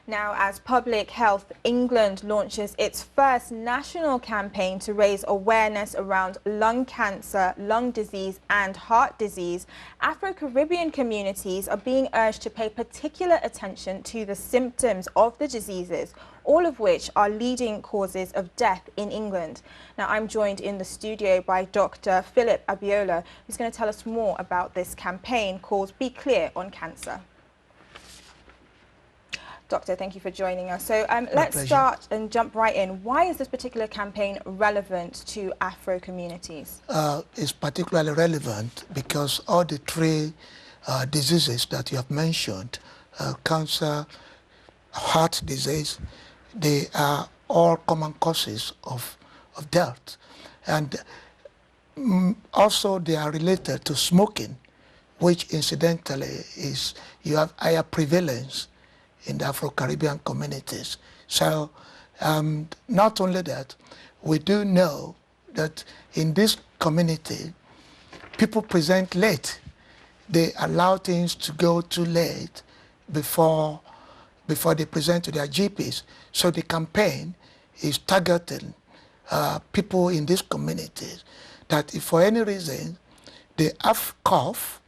Now, as Public Health England launches its first national campaign to raise awareness around lung cancer, lung disease and heart disease, Afro Caribbean communities are being urged to pay particular attention to the symptoms of the diseases, all of which are leading causes of death in England. Now, I'm joined in the studio by Dr. Philip Abiola, who's going to tell us more about this campaign called Be Clear on Cancer. Doctor, thank you for joining us. So let's start and jump right in. Why is this particular campaign relevant to Afro communities? It's particularly relevant because all the three diseases that you have mentioned, cancer, heart disease, they are all common causes of death. And also they are related to smoking, which incidentally is, you have higher prevalence in the Afro Caribbean communities. So not only that, we do know that in this community, people present late. They allow things to go too late before they present to their GPs. So the campaign is targeting people in these communities that if for any reason they have cough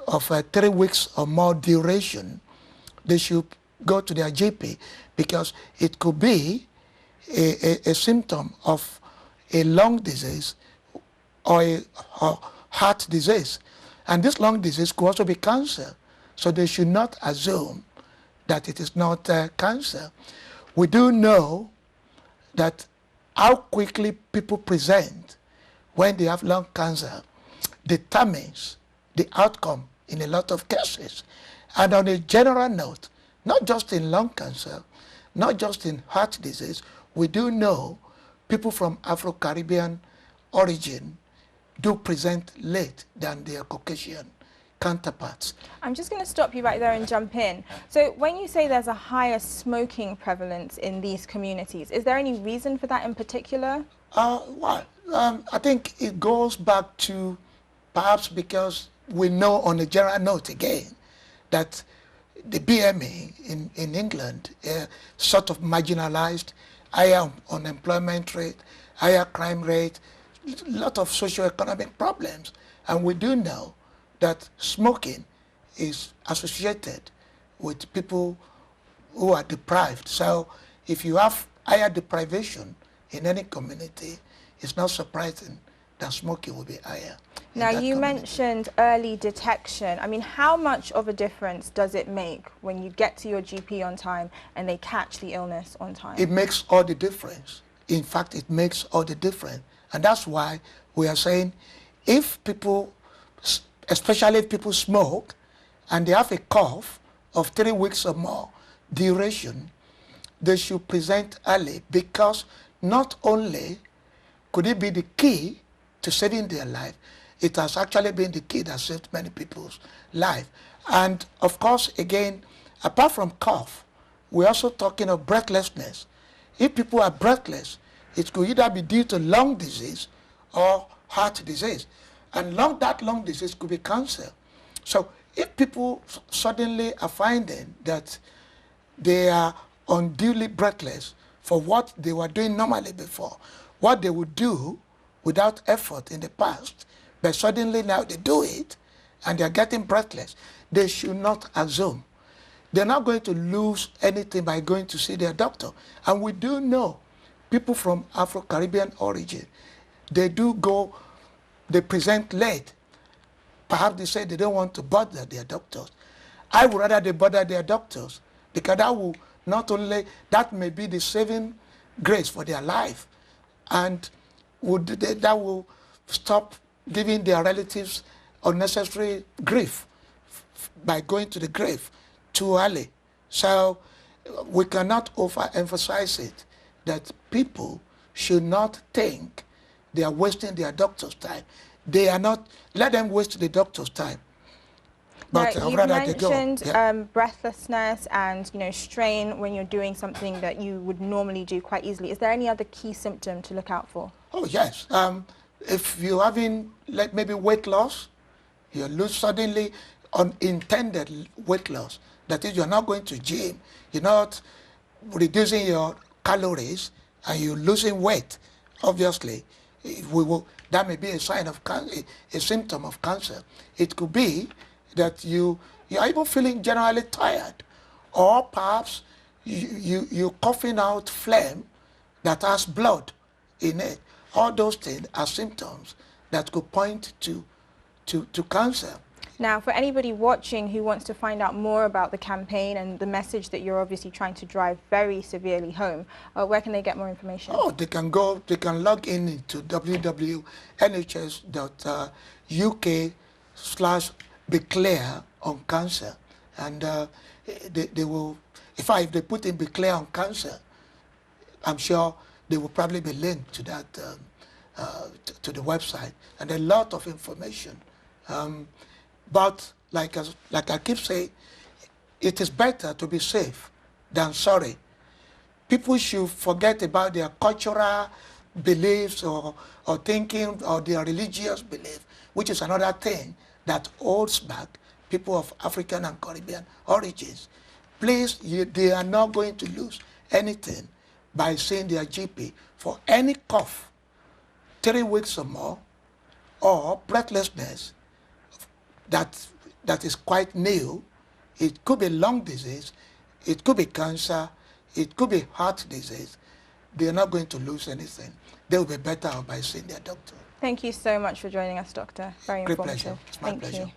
of 3 weeks or more duration, they should go to their GP, because it could be a symptom of a lung disease or a heart disease. And this lung disease could also be cancer. So they should not assume that it is not cancer. We do know that how quickly people present when they have lung cancer determines the outcome in a lot of cases. And on a general note, not just in lung cancer, not just in heart disease, we do know people from Afro Caribbean origin do present late than their Caucasian counterparts. I'm just going to stop you right there and jump in. So when you say there's a higher smoking prevalence in these communities, is there any reason for that in particular? I think it goes back to perhaps because we know on a general note again that the BME in England sort of marginalized, higher unemployment rate, higher crime rate, a lot of socio-economic problems. And we do know that smoking is associated with people who are deprived. So if you have higher deprivation in any community, it's not surprising that smoking will be higher. Now, you mentioned early detection. I mean, how much of a difference does it make when you get to your GP on time and they catch the illness on time? It makes all the difference. In fact, it makes all the difference. And that's why we are saying if people, especially if people smoke and they have a cough of 3 weeks or more duration, they should present early, because not only could it be the key to saving their life, it has actually been the key that saved many people's life. And of course, again, apart from cough, we're also talking of breathlessness. If people are breathless, it could either be due to lung disease or heart disease. And that lung disease could be cancer. So if people suddenly are finding that they are unduly breathless for what they were doing normally before, what they would do without effort in the past, but suddenly now they do it and they're getting breathless, they should not assume. They're not going to lose anything by going to see their doctor. And we do know people from Afro Caribbean origin, they do go, they present late. Perhaps they say they don't want to bother their doctors. I would rather they bother their doctors, because that will not only, that may be the saving grace for their life, and that will stop giving their relatives unnecessary grief by going to the grave too early. So we cannot overemphasize it, that people should not think they are wasting their doctor's time. They are not, let them waste the doctor's time. But you mentioned breathlessness and strain when you're doing something that you would normally do quite easily. Is there any other key symptom to look out for? Oh yes, if you're having like maybe weight loss, you lose suddenly unintended weight loss, that is, you're not going to gym, you're not reducing your calories, and you're losing weight, obviously, that may be a sign of a symptom of cancer. It could be that you're even feeling generally tired, or perhaps you're coughing out phlegm that has blood in it. All those things are symptoms that could point to cancer. Now, for anybody watching who wants to find out more about the campaign and the message that you're obviously trying to drive very severely home, where can they get more information? Oh, they can log in into www.nhs.uk/beclear on cancer, and they will, if they put in beclear on cancer, I'm sure they will probably be linked to that, to the website, and a lot of information. But like I keep saying, it is better to be safe than sorry. People should forget about their cultural beliefs or thinking, or their religious belief, which is another thing that holds back people of African and Caribbean origins. Please, they are not going to lose anything by seeing their GP for any cough, 3 weeks or more, or breathlessness that is quite new. It could be lung disease, it could be cancer, it could be heart disease. They're not going to lose anything. They will be better off by seeing their doctor. Thank you so much for joining us, Doctor. Very Great informative. pleasure. It's my pleasure. You.